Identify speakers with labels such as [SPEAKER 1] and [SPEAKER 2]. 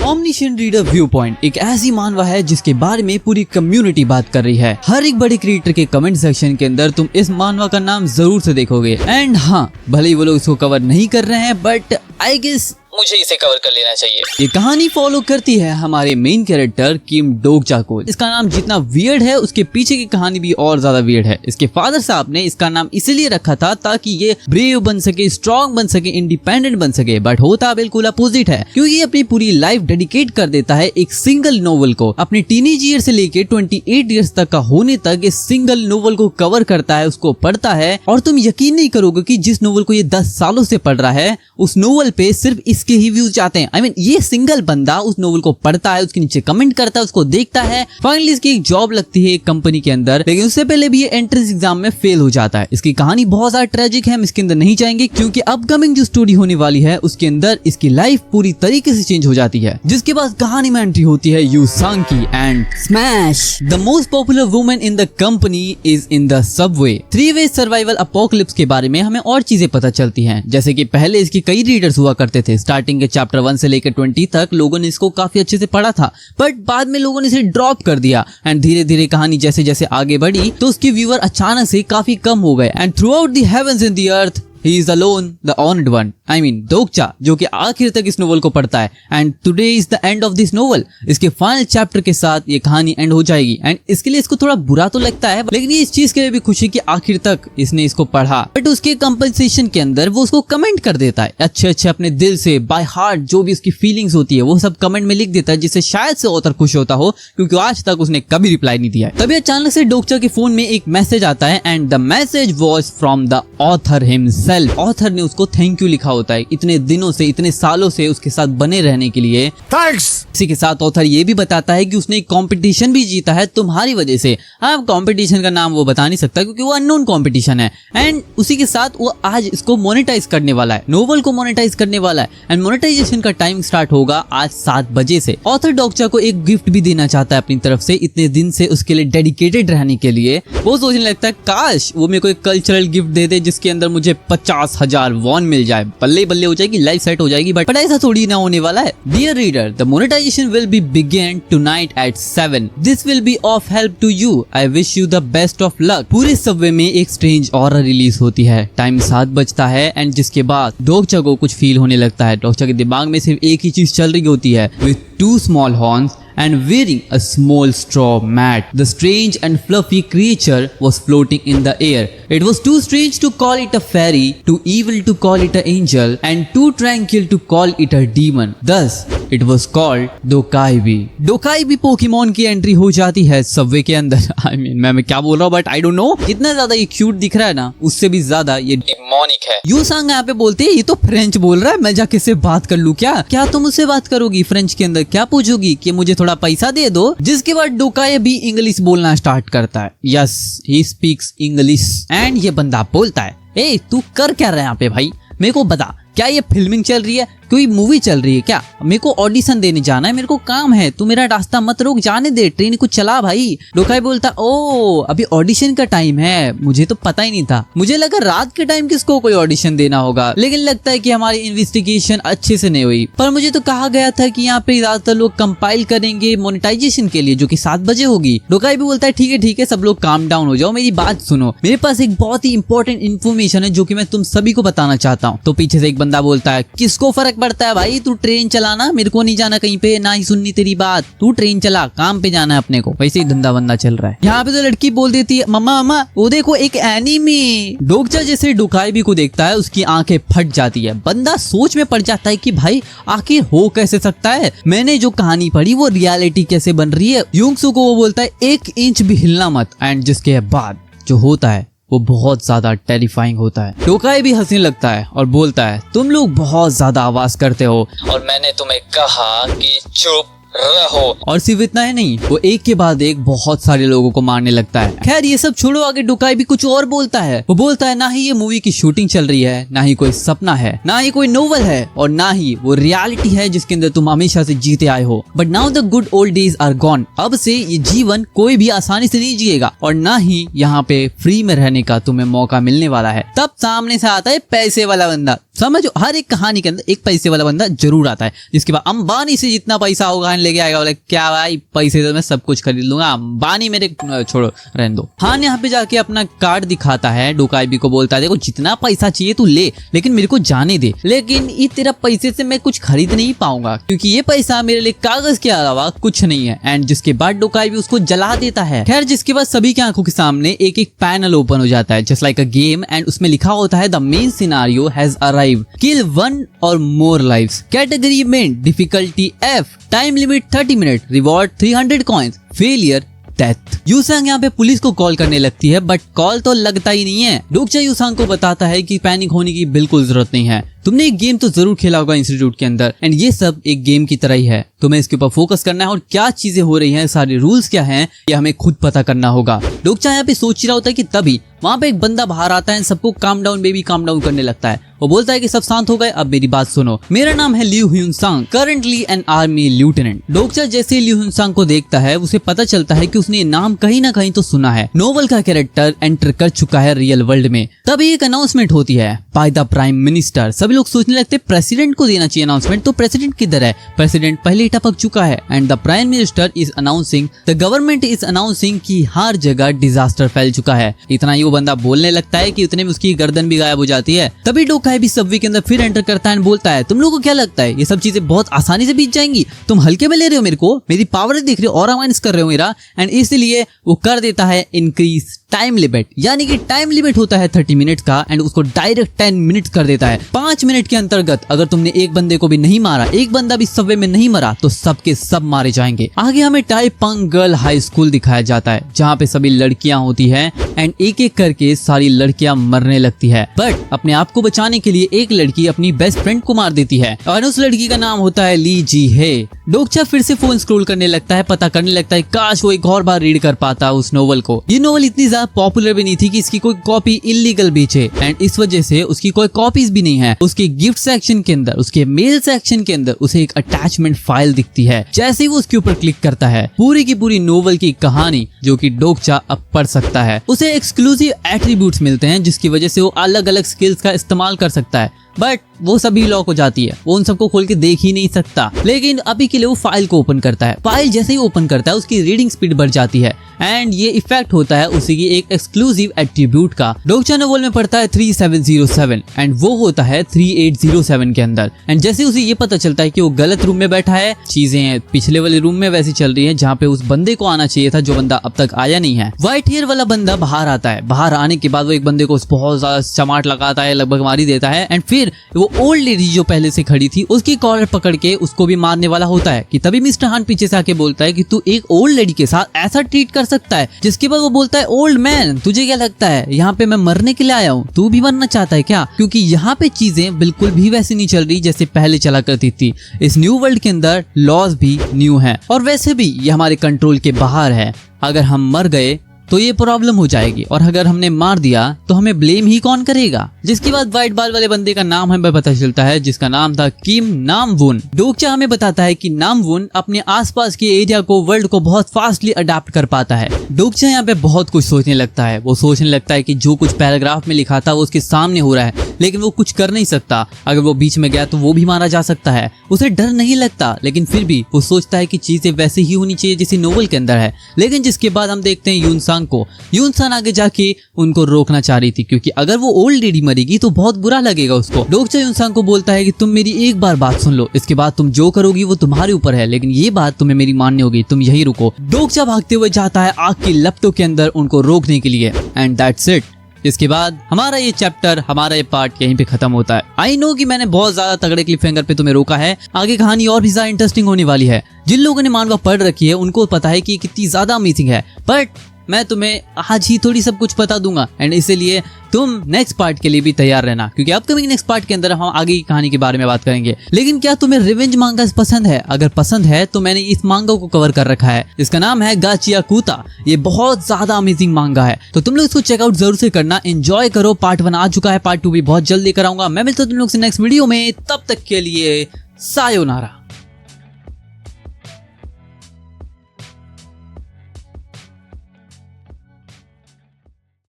[SPEAKER 1] Omniscient reader view point एक ऐसी मानवा है जिसके बारे में पूरी कम्युनिटी बात कर रही है। हर एक बड़े क्रिएटर के कमेंट सेक्शन के अंदर तुम इस मानवा का नाम जरूर से देखोगे। एंड हाँ, भले ही वो लोग इसको कवर नहीं कर रहे हैं, बट आई गेस मुझे इसे कवर कर लेना चाहिए। ये कहानी फॉलो करती है हमारे मेन कैरेक्टर किम डोकचा को। इसका नाम जितना वियर्ड है उसके पीछे की कहानी भी और ज्यादा वियर्ड है। इसके फादर साहब ने इसका नाम इसलिए रखा था ताकि ये ब्रेव बन सके, स्ट्रॉन्ग बन सके, इंडिपेंडेंट बन सके, बट होता बिल्कुल अपोजिट है, क्योंकि ये अपनी पूरी लाइफ डेडिकेट कर देता है एक सिंगल नोवेल को। अपने टीनेज ईयर से लेके 28 ईयर्स तक का होने तक इस सिंगल नोवेल को कवर करता है, उसको पढ़ता है। और तुम यकीन नहीं करोगे कि जिस नोवेल को ये 10 सालों से पढ़ रहा है, उस नोवेल पे सिर्फ इसके ही व्यूज आते हैं। ये सिंगल बंदा उस नोवेल को पढ़ता है, उसके नीचे कमेंट करता है, उसको देखता है। फाइनली इसकी एक जॉब लगती है एक कंपनी के अंदर, लेकिन उससे पहले भी ये एंट्रेंस एग्जाम में फेल हो जाता है। इसकी कहानी बहुत ज्यादा ट्रेजिक है, हम इसके अंदर नहीं जाएंगे क्योंकि अपकमिंग जो स्टोरी होने वाली है उसके अंदर इसकी लाइफ पूरी तरीके से चेंज हो जाती है। जिसके बाद कहानी में एंट्री होती है यू सांकी and smash. The most popular women in the company is in the subway. 3-वे सर्वाइवल अपोकलिप्स के बारे में हमें और चीजें पता चलती हैं, जैसे कि पहले इसके कई रीडर्स हुआ करते थे। स्टार्टिंग के चैप्टर 1 से लेकर 20 तक लोगों ने इसको काफी अच्छे से पढ़ा था, बट बाद में लोगों ने इसे ड्रॉप कर दिया। एंड धीरे धीरे कहानी जैसे जैसे आगे बढ़ी तो उसके व्यूअर अचानक से काफी कम हो गए। And throughout the heavens and the earth He is alone, the honored one. I mean, Dokja, जो कि आखिर तक इस नोवेल को पढ़ता है। And today is the end of this novel. इसके फाइनल चैप्टर के साथ ये कहानी एंड हो जाएगी। एंड इसके लिए इसको थोड़ा बुरा तो लगता है, लेकिन ये इस चीज के लिए भी खुशी कि आखिर तक इसने इसको पढ़ा। बट उसके कंपनसेशन के अंदर वो उसको कमेंट कर देता है अच्छे अपने दिल से, बाय हार्ट, जो भी उसकी फीलिंग्स होती है वो सब कमेंट में लिख देता है, जिससे शायद से ऑथर खुश होता हो, क्योंकि आज तक उसने कभी रिप्लाई नहीं दिया है। तभी अचानक से डोकचा के फोन में एक मैसेज आता है and the message was from the author himself. Author ने उसको थैंक यू लिखा होता है इतने दिनों से, इतने सालों से उसके साथ बने रहने के लिए, थैंक्स। इसी के साथ ऑथर ये भी बताता है कि उसने एक कंपटीशन भी जीता है तुम्हारी वजह से। हाँ, कंपटीशन का नाम वो बता नहीं सकता क्योंकि वो अननोन कंपटीशन है। एंड उसी के साथ वो आज इसको मोनेटाइज करने वाला है, नोवेल को मोनेटाइज करने वाला है। एंड मोनेटाइजेशन का टाइम स्टार्ट होगा आज 7 बजे से। ऑथर डोकचा को एक गिफ्ट भी देना चाहता है अपनी तरफ से, इतने दिन से उसके लिए डेडिकेटेड रहने के लिए। वो सोचने लगता है काश वो मेरे को एक कल्चरल गिफ्ट दे दे जिसके अंदर मुझे 50,000 वॉन मिल जाए, बल्ले बल्ले हो जाएगी, लाइफ सेट हो जाएगी। बट ऐसा थोड़ी ना होने वाला है। Dear reader, the monetisation will be begin tonight at 7। This will be of help to you. I wish you the best of luck. पूरे सबवे में एक स्ट्रेंज ऑरा रिलीज होती है। टाइम 7 बजता है एंड जिसके बाद डोकचा को कुछ फील होने लगता है। डोकचा के दिमाग में सिर्फ एक ही चीज चल रही होती है, with 2 small horns and wearing a small straw mat. The strange and fluffy creature was floating in the air. It was too strange to call it a fairy, too evil to call it an angel, and too tranquil to call it a demon. Thus, it was called Dokkaebi. Dokkaebi Pokemon की entry हो जाती है Subway के अंदर। I mean, मैं क्या बोल रहा हूँ बट I don't know। इतना ज्यादा ये क्यूट दिख रहा है ना, उससे भी ज्यादा ये डिमोनिक है। यू सांग यहाँ पे बोलते हैं ये तो फ्रेंच बोल रहा है, मैं जाके इससे बात कर लूँ क्या? क्या तुम उससे बात करोगी फ्रेंच के अंदर? क्या पूछोगी कि मुझे थोड़ा पैसा दे दो? जिसके बाद डोकाइबी इंग्लिश बोलना स्टार्ट करता है। Yes, he speaks English. And ये बंदा बोलता है, ए तू कर क्या रहा है यहाँ पे भाई? मेरे को बता, क्या ये फिल्मिंग चल रही है? कोई मूवी चल रही है क्या? मेरे को ऑडिशन देने जाना है, मेरे को काम है, तू मेरा रास्ता मत रोक, जाने दे, ट्रेन को चला भाई। डोकाई बोलता, ओ अभी ऑडिशन का टाइम है, मुझे तो पता ही नहीं था। मुझे लगा रात के टाइम किसको कोई ऑडिशन देना होगा, लेकिन लगता है कि हमारी इन्वेस्टिगेशन अच्छे से नहीं हुई। पर मुझे तो कहा गया था कि यहाँ पे ज्यादातर लोग कंपाइल करेंगे मोनेटाइजेशन के लिए, जो कि 7 बजे होगी। डोकाई भी बोलता है ठीक है, सब लोग काम डाउन हो जाओ, मेरी बात सुनो, मेरे पास एक बहुत ही इंपॉर्टेंट इन्फॉर्मेशन है जो कि मैं तुम सभी को बताना चाहता हूँ। तो पीछे से एक बंदा बोलता है, किसको फर्क पड़ता है भाई, तू ट्रेन चलाना, मेरे को नहीं जाना कहीं पे, ना ही सुननी तेरी बात, तू ट्रेन चला, काम पे जाना है अपने को। वैसे ही धंधा बंदा चल रहा है। यहाँ पे तो लड़की बोल देती है, मम्मा वो देखो एक एनीमे। डोकचा जैसे डोकाइबी को देखता है उसकी आंखें फट जाती है। बंदा सोच में पड़ जाता है कि भाई आखिर हो कैसे सकता है, मैंने जो कहानी पढ़ी वो रियलिटी कैसे बन रही है। यूंगसू को वो बोलता है 1 इंच भी हिलना मत। एंड जिसके बाद जो होता है वो बहुत ज्यादा टेरिफाइंग होता है। डोकाई भी हंसने लगता है और बोलता है, तुम लोग बहुत ज्यादा आवाज करते हो और मैंने तुम्हें कहा कि चुप रहो। और सिर्फ इतना ही नहीं, वो एक के बाद एक बहुत सारे लोगों को मारने लगता है। खैर ये सब छोड़ो, आगे डोकाई भी कुछ और बोलता है। वो बोलता है ना ही ये मूवी की शूटिंग चल रही है, ना ही कोई सपना है, ना ही कोई नोवेल है, और ना ही वो रियलिटी है जिसके अंदर तुम हमेशा से जीते आए हो। But now the good old days are gone. अब से ये जीवन कोई भी आसानी से नहीं जिएगा और ना ही यहाँ पे फ्री में रहने का तुम्हें मौका मिलने वाला है। तब सामने से आता है पैसे वाला बंदा। समझो, हर एक कहानी के अंदर एक पैसे वाला बंदा जरूर आता है, जिसके बाद अंबानी से जितना पैसा होगा लेके आएगा, बोले क्या भाई पैसे तो मैं सब कुछ खरीद लूंगा, अंबानी मेरे छोड़ो रहने दो। हान यहाँ पे जाके अपना कार्ड दिखाता है, डोकाइबी को बोलता है देखो जितना पैसा चाहिए तू ले, लेकिन मेरे को जाने दे, लेकिन ये तेरा पैसे से मैं कुछ खरीद नहीं पाऊंगा क्योंकि ये पैसा मेरे लिए कागज के अलावा कुछ नहीं है। एंड जिसके बाद डोकाइबी उसको जला देता है। खैर जिसके बाद सभी की आंखों के सामने एक एक पैनल ओपन हो जाता है just like a game, and उसमें लिखा होता है the main scenario has arrived, kill 1 or more lives, category में difficulty F, time limit 30 minute, reward 300 coins, failure death. यूसांग यहाँ पे पुलिस को कॉल करने लगती है बट कॉल तो लगता ही नहीं है। डोकचा यूसांग को बताता है कि पैनिक होने की बिल्कुल जरूरत नहीं है, तुमने एक गेम तो जरूर खेला होगा इंस्टीट्यूट के अंदर, एंड ये सब एक गेम की तरह ही है, तुम्हें इसके ऊपर फोकस करना है और क्या चीजें हो रही हैं, सारे रूल्स क्या हैं, ये हमें खुद पता करना होगा। डोकचा यहाँ पे सोच रहा होता है कि तभी वहाँ पे एक बंदा बाहर आता है, सबको calm down baby calm down करने लगता है। वो बोलता है कि सब शांत हो गए, अब मेरी बात सुनो, मेरा नाम है लिu Hyunsung, currently an army lieutenant. Dokja जैसे लिu ह्यूनसांग को देखता है उसे पता चलता है कि उसने ये नाम कहीं ना कहीं तो सुना है, नोवेल का कैरेक्टर एंटर कर चुका है रियल वर्ल्ड में। तभी एक अनाउंसमेंट होती है बाय द प्राइम मिनिस्टर। सभी लोग सोचने लगते प्रेसिडेंट को देना चाहिए अनाउंसमेंट, तो प्रेसिडेंट किधर है, प्रेसिडेंट पहले ही टपक चुका है। And the prime minister is announcing, the government is announcing कि हर जगह डिजास्टर फैल चुका है। इतना ही वो बंदा बोलने लगता है कि उतने में उसकी गर्दन भी गायब हो जाती है। तभी डोकाइबी सबवे के अंदर फिर एंटर करता है, बोलता है तुम लोगों को क्या लगता है ये सब चीजें बहुत आसानी से बीत जाएंगी, तुम हल्के में ले रहे हो मेरे को, मेरी पावर देख रहे हो, ऑरा माइनस कर रहे हो मेरा, एंड इसलिए वो कर देता है इंक्रीज टाइम लिमिट, यानी कि टाइम लिमिट होता है 30 मिनट का एंड उसको डायरेक्ट 10 मिनट कर देता है। 5 मिनट के अंतर्गत अगर तुमने एक बंदे को भी नहीं मारा, एक बंदा भी सबवे में नहीं मरा, तो सबके सब मारे जाएंगे। आगे हमें टाइपंग गर्ल हाई स्कूल दिखाया जाता है जहाँ पे सभी लड़कियां होती हैं एंड एक एक करके सारी लड़कियां मरने लगती है, बट अपने आप को बचाने के लिए एक लड़की अपनी बेस्ट फ्रेंड को मार देती है और उस लड़की का नाम होता है ली जी हे। डोकचा फिर से फोन स्क्रॉल करने लगता है, पता करने लगता है काश वो एक और बार रीड कर पाता उस नोवेल को। ये नोवेल इतनी ज्यादा पॉपुलर भी नहीं थी कि इसकी कोई कॉपी इलीगल बेचे, एंड इस वजह से उसकी कोई कॉपीज भी नहीं है। उसके गिफ्ट सेक्शन के अंदर, उसके मेल सेक्शन के अंदर उसे एक अटैचमेंट फाइल दिखती है। जैसे ही वो उसके ऊपर क्लिक करता है, पूरी की पूरी नोवेल की कहानी जो कि डोकचा अब पढ़ सकता है। उसे एक्सक्लूसिव एट्रीब्यूट्स मिलते हैं जिसकी वजह से वो अलग अलग स्किल्स का इस्तेमाल कर सकता है, बट वो सभी लॉक हो जाती है, वो उन सबको खोल के देख ही नहीं सकता। लेकिन अभी के लिए वो फाइल को ओपन करता है। फाइल जैसे ही ओपन करता है उसकी रीडिंग स्पीड बढ़ जाती है एंड ये इफेक्ट होता है उसी की एक एक्सक्लूसिव एट्रीब्यूट का। डोकचा नोवेल में पढ़ता है 3707 एंड वो होता है 3807 के अंदर। एंड जैसे उसे ये पता चलता है कि वो गलत रूम में बैठा है, चीजें पिछले वाले रूम में वैसी चल रही है जहाँ पे उस बंदे को आना चाहिए था, जो बंदा अब तक आया नहीं है। व्हाइट हेयर वाला बंदा बाहर आता है। बाहर आने के बाद वो एक बंदे को बहुत ज्यादा चमाट लगाता है, लगभग मारी देता है एंड फिर वो ओल्ड लेडी जो पहले से खड़ी थी उसकी कॉलर पकड़ के उसको भी मारने वाला होता है कि तभी मिस्टर हान पीछे से आके बोलता है कि तू एक ओल्ड लेडी के साथ ऐसा ट्रीट कर सकता है। जिसके बाद वो बोलता है ओल्ड मैन तुझे क्या लगता है यहाँ पे मैं मरने के लिए आया हूँ, तू भी मरना चाहता है क्या? क्योंकि यहाँ पे चीजें बिल्कुल भी वैसी नहीं चल रही जैसे पहले चला करती थी। इस न्यू वर्ल्ड के अंदर लॉज भी न्यू है और वैसे भी ये हमारे कंट्रोल के बाहर है। अगर हम मर गए तो ये प्रॉब्लम हो जाएगी और अगर हमने मार दिया तो हमें ब्लेम ही कौन करेगा। जिसके बाद व्हाइट बाल वाले बंदे का नाम हमें पता चलता है जिसका नाम था किम नामवुन। डोकचा हमें बताता है कि नामवुन अपने आसपास के एरिया को, वर्ल्ड को बहुत फास्टली अडाप्ट कर पाता है। डोकचा यहाँ पे बहुत कुछ सोचने लगता है। वो सोचने लगता है कि जो कुछ पैराग्राफ में लिखा था वो उसके सामने हो रहा है, लेकिन वो कुछ कर नहीं सकता। अगर वो बीच में गया तो वो भी मारा जा सकता है। उसे डर नहीं लगता, लेकिन फिर भी वो सोचता है कि चीजें वैसे ही होनी चाहिए जैसी नोवेल के अंदर है। लेकिन जिसके बाद हम देखते हैं यूनसांग को। यूनसान आगे जाके उनको रोकना चाह रही थी क्योंकि अगर वो ओल्ड लेडी मरेगी तो बहुत बुरा लगेगा उसको। डोकचा यूनसान को बोलता है कि तुम मेरी एक बार बात सुन लो, इसके बाद तुम जो करोगी वो तुम्हारे ऊपर है, लेकिन ये बात तुम्हें मेरी माननी होगी, तुम यही रुको। डोकचा भागते हुए जाता है आग की लपटों के अंदर उनको रोकने के लिए एंड दैट्स इट। इसके बाद हमारा ये चैप्टर, हमारा ये पार्ट यहीं पे खत्म होता है। आई नो कि मैंने बहुत ज्यादा तगड़े क्लिफ हैंगर पे तुम्हें रोका है, आगे कहानी और भी ज्यादा इंटरेस्टिंग होने वाली है। जिन लोगों ने मानवा पढ़ रखी है उनको पता है कि कितनी ज्यादा अमेजिंग है, बट मैं तुम्हें आज ही थोड़ी सब कुछ बता दूंगा एंड इसीलिए तुम नेक्स्ट पार्ट के लिए भी तैयार रहना क्योंकि अपकमिंग नेक्स्ट पार्ट के अंदर हम आगे की कहानी के बारे में बात करेंगे। लेकिन क्या तुम्हें रिवेंज मांगा पसंद है? अगर पसंद है तो मैंने इस मांगा को कवर कर रखा है, इसका नाम है गाचिया कुता। ये बहुत ज्यादा अमेजिंग मांगा है, तो तुम लोग इसको चेकआउट जरूर से करना, एंजॉय करो। पार्ट 1 आ चुका है, पार्ट 2 भी बहुत जल्द लेकर आऊंगा। मैं मिलता हूं तुम लोग से नेक्स्ट वीडियो में, तब तक के लिए सायोनारा।